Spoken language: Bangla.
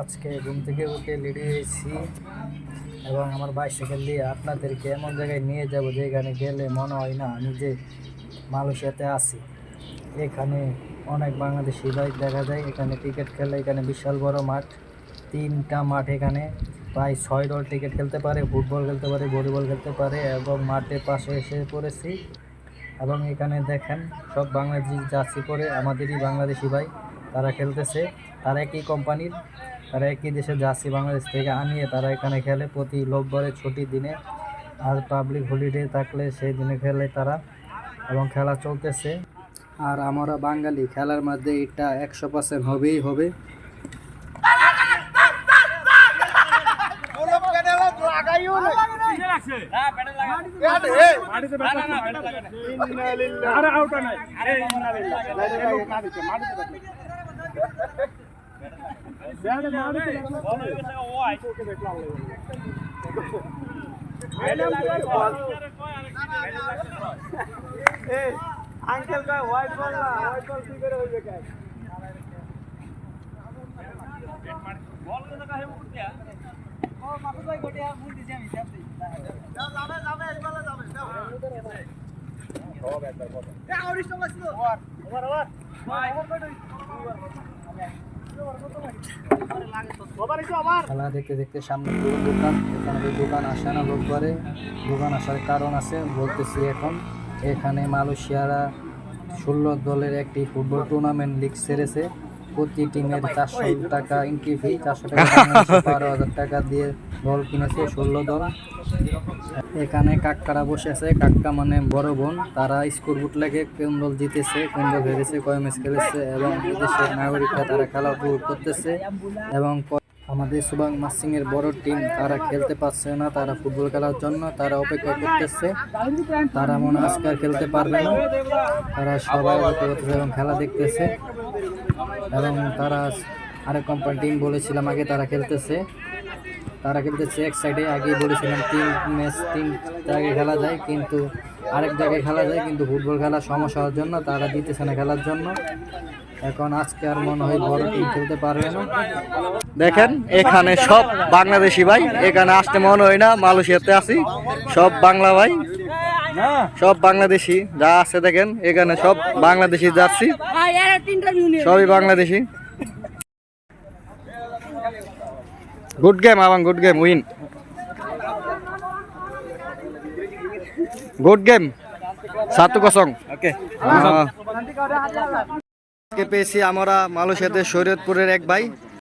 আজকে ঘুম থেকে উঠে রেডি হয়েছি এবং আমার বাইসাইকেল দিয়ে আপনাদেরকে এমন জায়গায় নিয়ে যাব যেখানে গেলে মনে হয় না আমি যে মালয়েশিয়াতে আছি। এখানে অনেক বাংলাদেশি বাইক দেখা যায়, এখানে ক্রিকেট খেলে, এখানে বিশাল বড় মাঠ, 3টা মাঠ, এখানে প্রায় 6 দল ক্রিকেট খেলতে পারে, ফুটবল খেলতে পারে, ভলিবল খেলতে পারে এবং মাঠের পাশে এসে পড়েছি। এবং এখানে দেখেন সব বাংলাদেশি জার্সি পরে আমাদেরই বাংলাদেশি ভাই তারা খেলতেছে। তারা একই কোম্পানির, তারা একই দেশের জার্সি বাংলাদেশ থেকে আনিয়ে তারা এখানে খেলে প্রতি রোববারে ছুটির দিনে, আর পাবলিক হলিডে থাকলে সেই দিনে খেলে তারা এবং খেলা চলতেছে। আর আমরা বাঙালি, খেলার মধ্যে এটা 100% হবেই হবে। আঙ্কেল কয় হোয়াইট বল না, হোয়াইট বল কি করে হইবে কাজ বল কোন কাহে উঠতিয়া ও মাথা যাই গটিয়া মুই দিছি আমি সব দিই যাবে যাবে এই বলে যাবে যাও সব একবার কথা এ আউরিশ তো ছিল ওভার খেলা দেখতে দেখতে সামনে পুরো দোকান, এখানে দোকান আসে না রোববারে, দোকান আসার কারণ আছে বলতেছি এখন। এখানে মালয়েশিয়ারা 16 দলের একটি ফুটবল টুর্নামেন্ট লিগ সেরেছে। প্রতি টিমের 400 টাকা এন্ট্রি ফি, 400 টাকা 12,000 টাকা দিয়ে দল কিনেছে 16 দল। এখানে কাক্কারা বসে আছে, কাক্কা মানে বড় বোন, তারা স্কোর বুট লাগে কোন দল জিতেছে, কোন দল হেরেছে, কয় ম্যাচ খেলেছে এবং দেশের নাগরিকরা তারা খেলা উপভোগ করতেছে। এবং আমাদের সুবাং মাসিংয়ের বড় টিম তারা খেলতে পারছে না, তারা ফুটবল খেলার জন্য তারা অপেক্ষা করতেছে, তারা মনে আজকে আর খেলতে পারবে না, তারা সবাই অপেক্ষা করতেছে এবং খেলা দেখতেছে। এবং তারা আরেক কোম্পানি টিম বলেছিলাম আগে, তারা খেলতেছে এক সাইডে। আগেই বলেছিলাম 3 ম্যাচ 3 জায়গায় খেলা যায়, কিন্তু আরেক জায়গায় খেলা যায়, কিন্তু ফুটবল খেলার সমস্যা হওয়ার জন্য তারা দিতেছে না খেলার জন্য। এখন আজকে আর মনে হয় বড় টিম খেলতে পারবে না। দেখেন এখানে সব বাংলাদেশি ভাই, এখানে আসতে মনে হয় না মালয়েশিয়াতে আছি। সব বাংলা ভাই, সব বাংলাদেশি যা আছে দেখেন, এখানে সব বাংলাদেশি জার্সি, সবই বাংলাদেশি। গুড গেম আবাং, good game, win, good game 1-0। Okay, পেয়েছি আমরা মালয়েশিয়াতে শরীয়তপুরের এক ভাই,